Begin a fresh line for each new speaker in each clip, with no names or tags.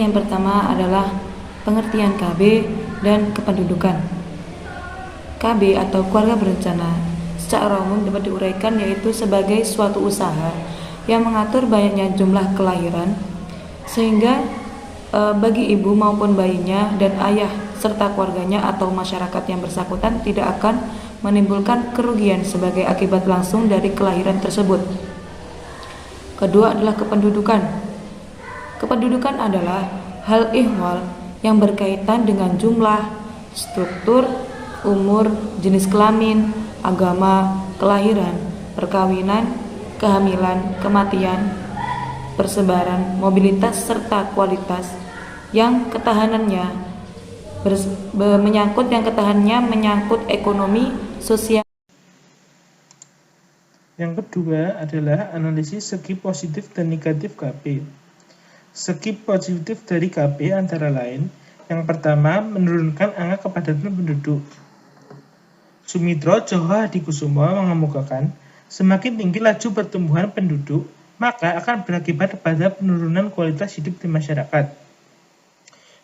yang pertama adalah pengertian KB dan kependudukan. KB atau keluarga berencana secara umum dapat diuraikan yaitu sebagai suatu usaha yang mengatur banyaknya jumlah kelahiran sehingga bagi ibu maupun bayinya dan ayah serta keluarganya atau masyarakat yang bersangkutan tidak akan menimbulkan kerugian sebagai akibat langsung dari kelahiran tersebut. Kedua adalah kependudukan. Kependudukan adalah hal ihwal yang berkaitan dengan jumlah, struktur, umur, jenis kelamin, agama, kelahiran, perkawinan, kehamilan, kematian, persebaran, mobilitas, serta kualitas yang ketahanannya menyangkut ekonomi, sosial.
Yang kedua adalah analisis segi positif dan negatif KB. Segi positif dari KB antara lain, yang pertama menurunkan angka kepadatan penduduk. Sumitro Djoho Hadikusumo mengemukakan, semakin tinggi laju pertumbuhan penduduk, maka akan berakibat pada penurunan kualitas hidup di masyarakat.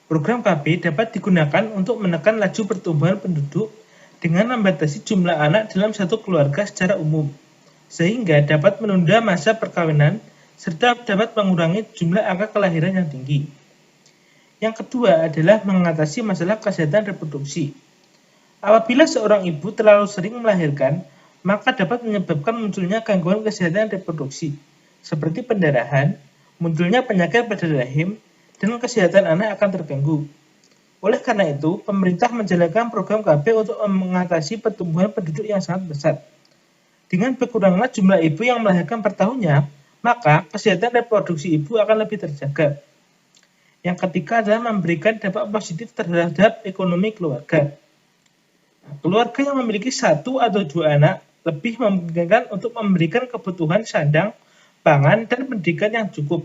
Program KB dapat digunakan untuk menekan laju pertumbuhan penduduk dengan membatasi jumlah anak dalam satu keluarga secara umum, sehingga dapat menunda masa perkawinan serta dapat mengurangi jumlah angka kelahiran yang tinggi. Yang kedua adalah mengatasi masalah kesehatan reproduksi. Apabila seorang ibu terlalu sering melahirkan, maka dapat menyebabkan munculnya gangguan kesehatan reproduksi, seperti pendarahan, munculnya penyakit pada rahim, dan kesehatan anak akan terganggu. Oleh karena itu, pemerintah menjalankan program KB untuk mengatasi pertumbuhan penduduk yang sangat besar. Dengan berkurangnya jumlah ibu yang melahirkan per tahunnya, maka kesehatan reproduksi ibu akan lebih terjaga. Yang ketiga adalah memberikan dampak positif terhadap ekonomi keluarga. Keluarga yang memiliki satu atau dua anak lebih memungkinkan untuk memberikan kebutuhan sandang, pangan, dan pendidikan yang cukup.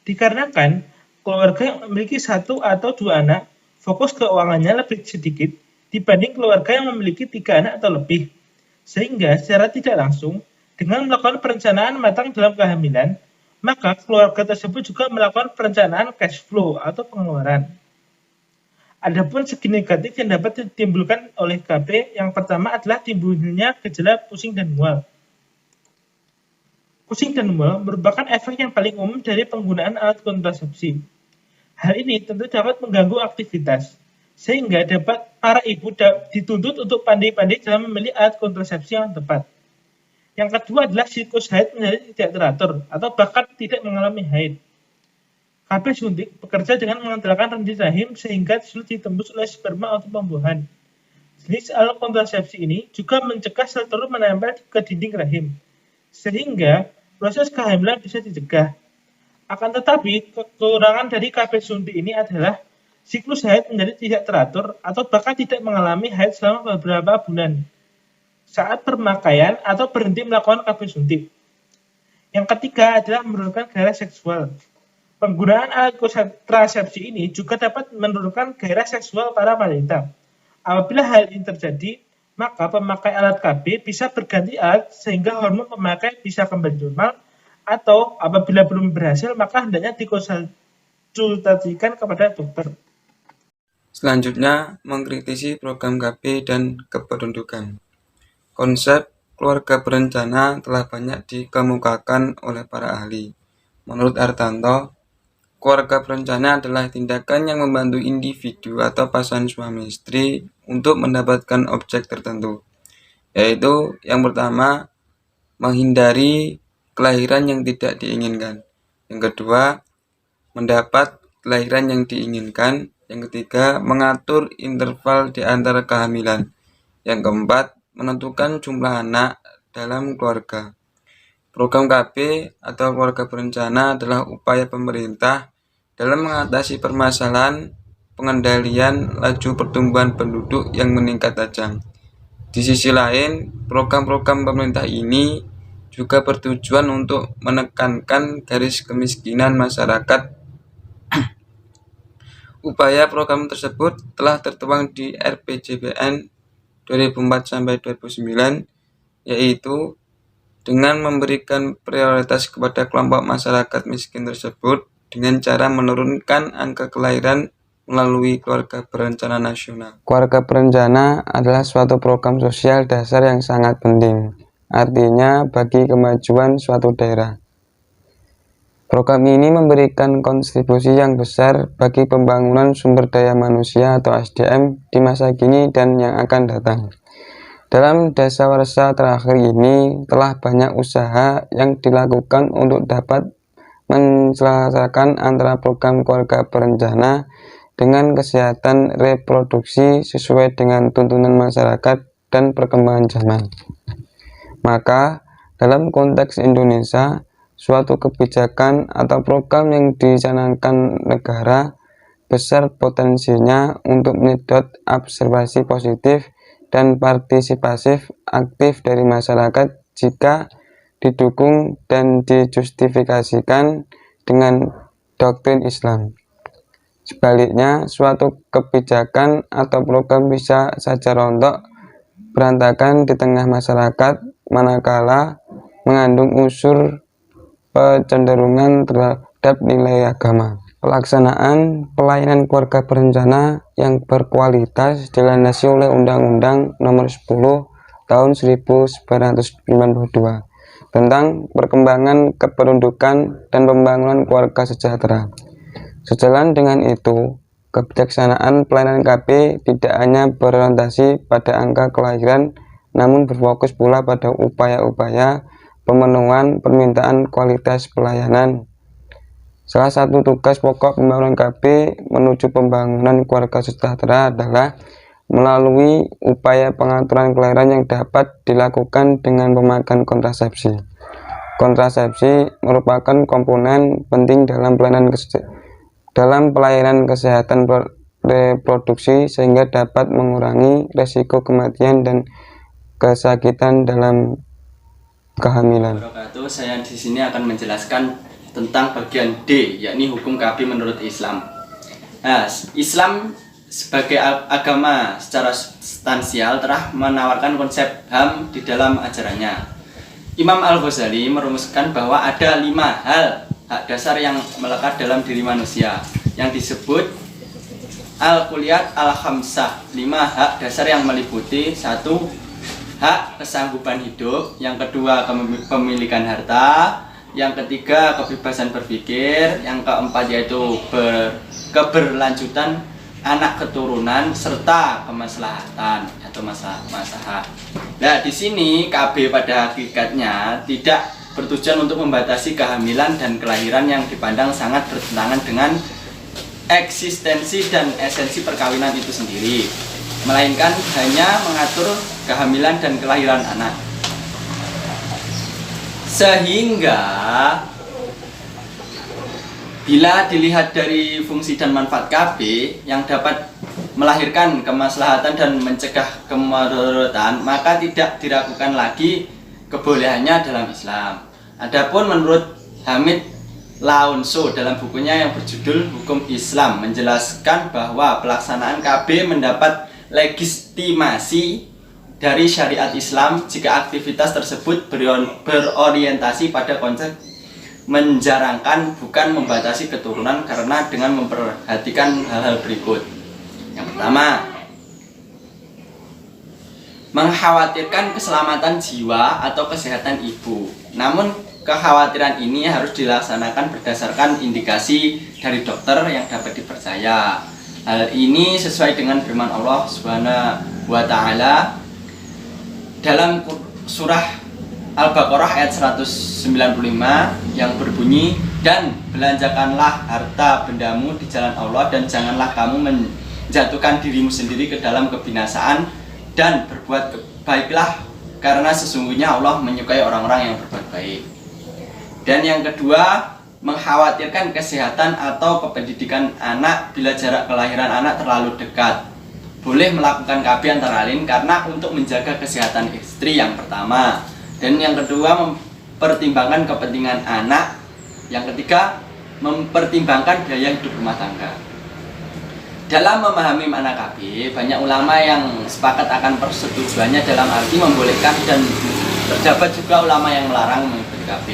Dikarenakan keluarga yang memiliki satu atau dua anak, fokus keuangannya lebih sedikit dibanding keluarga yang memiliki 3 anak atau lebih. Sehingga secara tidak langsung, dengan melakukan perencanaan matang dalam kehamilan, maka keluarga tersebut juga melakukan perencanaan cash flow atau pengeluaran. Adapun segi negatif yang dapat ditimbulkan oleh KB, yang pertama adalah timbulnya gejala pusing dan mual. Pusing dan mual merupakan efek yang paling umum dari penggunaan alat kontrasepsi. Hal ini tentu dapat mengganggu aktivitas, sehingga para ibu dituntut untuk pandai-pandai dalam memilih alat kontrasepsi yang tepat. Yang kedua adalah siklus haid menjadi tidak teratur atau bahkan tidak mengalami haid. KB suntik bekerja dengan mengandalkan rendi rahim sehingga sulit ditembus oleh sperma untuk pembuahan. Jenis alat kontrasepsi ini juga mencegah sel telur menempel ke dinding rahim, sehingga proses kehamilan bisa dicegah. Akan tetapi, kekurangan dari KB suntik ini adalah siklus haid menjadi tidak teratur atau bahkan tidak mengalami haid selama beberapa bulan saat pemakaian atau berhenti melakukan KB suntik. Yang ketiga adalah menurunkan gairah seksual. Penggunaan alat kontrasepsi ini juga dapat menurunkan gairah seksual para wanita. Apabila hal ini terjadi, maka pemakai alat KB bisa berganti alat sehingga hormon pemakai bisa kembali normal, atau apabila belum berhasil, maka hendaknya dikonsultasikan kepada dokter.
Selanjutnya, mengkritisi program KB dan kependudukan. Konsep keluarga berencana telah banyak dikemukakan oleh para ahli. Menurut Artanto, keluarga berencana adalah tindakan yang membantu individu atau pasangan suami istri untuk mendapatkan objek tertentu, yaitu yang pertama, menghindari kelahiran yang tidak diinginkan. Yang kedua, mendapat kelahiran yang diinginkan. Yang ketiga, mengatur interval di antara kehamilan. Yang keempat, menentukan jumlah anak dalam keluarga. Program KB atau keluarga berencana adalah upaya pemerintah dalam mengatasi permasalahan pengendalian laju pertumbuhan penduduk yang meningkat tajam. Di sisi lain, program-program pemerintah ini juga bertujuan untuk menekankan garis kemiskinan masyarakat. Upaya program tersebut telah tertuang di RPJMN 2004-2009, yaitu dengan memberikan prioritas kepada kelompok masyarakat miskin tersebut dengan cara menurunkan angka kelahiran melalui keluarga berencana nasional. Keluarga berencana adalah suatu program sosial dasar yang sangat penting, artinya bagi kemajuan suatu daerah. Program ini memberikan kontribusi yang besar bagi pembangunan sumber daya manusia atau SDM di masa kini dan yang akan datang. Dalam dasawarsa terakhir ini telah banyak usaha yang dilakukan untuk dapat menselaraskan antara program keluarga berencana dengan kesehatan reproduksi sesuai dengan tuntunan masyarakat dan perkembangan zaman. Maka, dalam konteks Indonesia, suatu kebijakan atau program yang dicanangkan negara besar potensinya untuk menyedot observasi positif dan partisipasif aktif dari masyarakat jika didukung dan dijustifikasikan dengan doktrin Islam. Sebaliknya, suatu kebijakan atau program bisa saja rontok berantakan di tengah masyarakat manakala mengandung unsur kecenderungan terhadap nilai agama. Pelaksanaan pelayanan keluarga berencana yang berkualitas dilandasi oleh Undang-Undang Nomor 10 Tahun 1992 tentang perkembangan kependudukan dan pembangunan keluarga sejahtera. Sejalan dengan itu, kebijaksanaan pelayanan KB tidak hanya berorientasi pada angka kelahiran, namun berfokus pula pada upaya-upaya pemenuhan permintaan kualitas pelayanan. Salah satu tugas pokok pembangunan KB menuju pembangunan keluarga sejahtera adalah melalui upaya pengaturan kelahiran yang dapat dilakukan dengan pemakaian kontrasepsi. Kontrasepsi merupakan komponen penting dalam pelayanan kesehatan reproduksi sehingga dapat mengurangi risiko kematian dan kesakitan dalam kehamilan.
Saya di sini akan menjelaskan tentang bagian D, yakni hukum KB menurut Islam. Nah, Islam sebagai agama secara substansial telah menawarkan konsep HAM di dalam ajarannya. Imam Al-Ghazali merumuskan bahwa ada 5 hal hak dasar yang melekat dalam diri manusia yang disebut Al-Kulliyat Al-Khamsah. 5 hak dasar yang meliputi 1. Hak kesanggupan hidup, yang kedua kepemilikan harta, yang ketiga kebebasan berpikir, yang keempat yaitu keberlanjutan anak keturunan serta kemaslahatan atau maslahat. Nah, di sini KB pada hakikatnya tidak bertujuan untuk membatasi kehamilan dan kelahiran yang dipandang sangat bertentangan dengan eksistensi dan esensi perkawinan itu sendiri, melainkan hanya mengatur kehamilan dan kelahiran anak. Sehingga bila dilihat dari fungsi dan manfaat KB yang dapat melahirkan kemaslahatan dan mencegah kemudaratan, maka tidak diragukan lagi kebolehannya dalam Islam. Adapun menurut Hamid Launso dalam bukunya yang berjudul Hukum Islam menjelaskan bahwa pelaksanaan KB mendapat legitimasi dari syariat Islam jika aktivitas tersebut berorientasi pada konsep menjarangkan bukan membatasi keturunan karena dengan memperhatikan hal-hal berikut. Yang pertama, mengkhawatirkan keselamatan jiwa atau kesehatan ibu. Namun kekhawatiran ini harus dilaksanakan berdasarkan indikasi dari dokter yang dapat dipercaya. Hal ini sesuai dengan firman Allah Subhanahu wa taala dalam surah Al-Baqarah ayat 195 yang berbunyi, dan belanjakanlah harta bendamu di jalan Allah dan janganlah kamu menjatuhkan dirimu sendiri ke dalam kebinasaan, dan berbuat baiklah karena sesungguhnya Allah menyukai orang-orang yang berbuat baik. Dan yang kedua, mengkhawatirkan kesehatan atau kependidikan anak bila jarak kelahiran anak terlalu dekat. Boleh melakukan KB antara lain karena untuk menjaga kesehatan istri yang pertama, dan yang kedua mempertimbangkan kepentingan anak, yang ketiga mempertimbangkan biaya hidup rumah tangga. Dalam memahami makna KB, banyak ulama yang sepakat akan persetujuannya dalam arti membolehkan, dan terdapat juga ulama yang melarang mengikuti KB.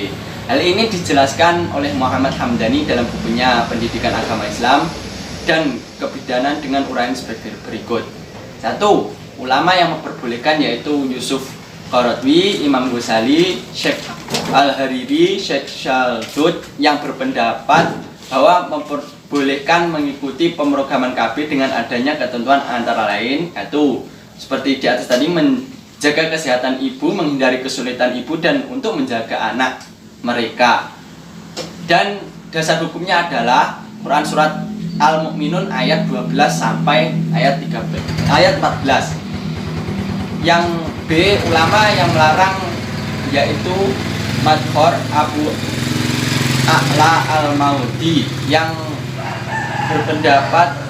Hal ini dijelaskan oleh Muhammad Hamdani dalam bukunya Pendidikan Agama Islam dan Kebidanan dengan uraian sebagai berikut. 1. Ulama yang memperbolehkan yaitu Yusuf Qaradawi, Imam Ghazali, Syekh Al-Hariri, Syekh Syaldud yang berpendapat bahwa memperbolehkan mengikuti pemrograman KB dengan adanya ketentuan antara lain yaitu seperti di atas tadi, menjaga kesehatan ibu, menghindari kesulitan ibu, dan untuk menjaga anak mereka. Dan dasar hukumnya adalah Quran surat Al-Mu'minun ayat 12 sampai ayat 14. Yang B, ulama yang melarang yaitu Madhor Abu A'la Al-Maudi yang berpendapat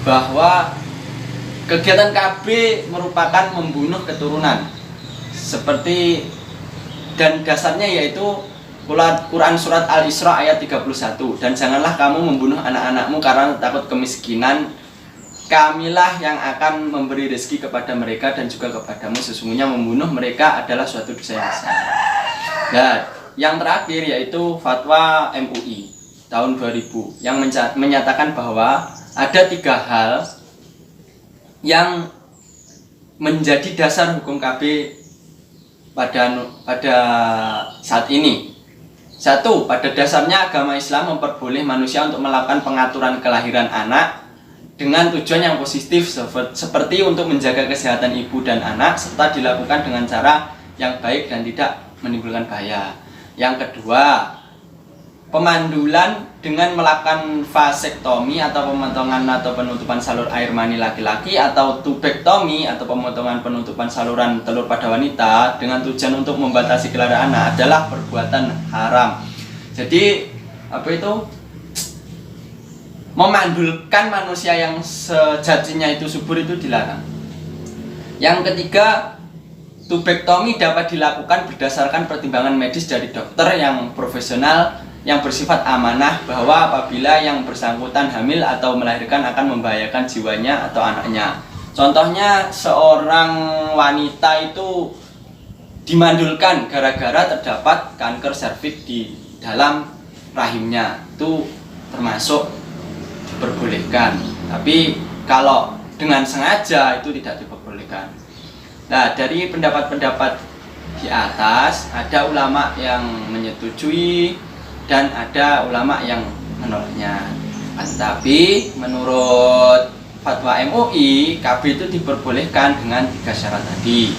bahwa kegiatan KB merupakan membunuh keturunan seperti, dan dasarnya yaitu Quran surat Al-Isra ayat 31, dan janganlah kamu membunuh anak-anakmu karena takut kemiskinan, kamilah yang akan memberi rezeki kepada mereka dan juga kepadamu, sesungguhnya membunuh mereka adalah suatu dosa yang besar. Dan yang terakhir yaitu fatwa MUI tahun 2000 yang menyatakan bahwa ada 3 hal yang menjadi dasar hukum KB pada saat ini. 1. Pada dasarnya agama Islam memperboleh manusia untuk melakukan pengaturan kelahiran anak dengan tujuan yang positif seperti untuk menjaga kesehatan ibu dan anak serta dilakukan dengan cara yang baik dan tidak menimbulkan bahaya. Yang kedua, pemandulan dengan melakukan vasektomi atau pemotongan atau penutupan salur air mani laki-laki, atau tubektomi atau pemotongan penutupan saluran telur pada wanita dengan tujuan untuk membatasi kelahiran anak adalah perbuatan haram. Jadi memandulkan manusia yang sejatinya itu subur itu dilarang. Yang ketiga, tubektomi dapat dilakukan berdasarkan pertimbangan medis dari dokter yang profesional yang bersifat amanah, bahwa apabila yang bersangkutan hamil atau melahirkan akan membahayakan jiwanya atau anaknya. Contohnya seorang wanita itu dimandulkan gara-gara terdapat kanker serviks di dalam rahimnya, itu termasuk diperbolehkan. Tapi kalau dengan sengaja itu tidak diperbolehkan. Nah, dari pendapat-pendapat di atas ada ulama yang menyetujui dan ada ulama yang menolaknya. Tapi menurut fatwa MUI, KB itu diperbolehkan dengan 3 syarat tadi.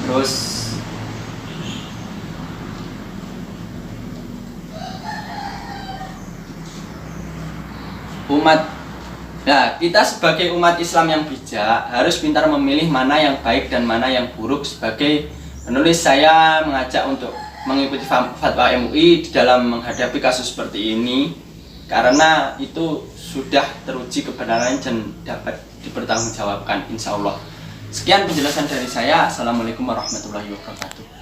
Terus kita sebagai umat Islam yang bijak harus pintar memilih mana yang baik dan mana yang buruk. Sebagai penulis, saya mengajak untuk mengikuti fatwa MUI di dalam menghadapi kasus seperti ini, karena itu sudah teruji kebenarannya dan dapat dipertanggungjawabkan insya Allah. Sekian penjelasan dari saya. Assalamualaikum warahmatullahi wabarakatuh.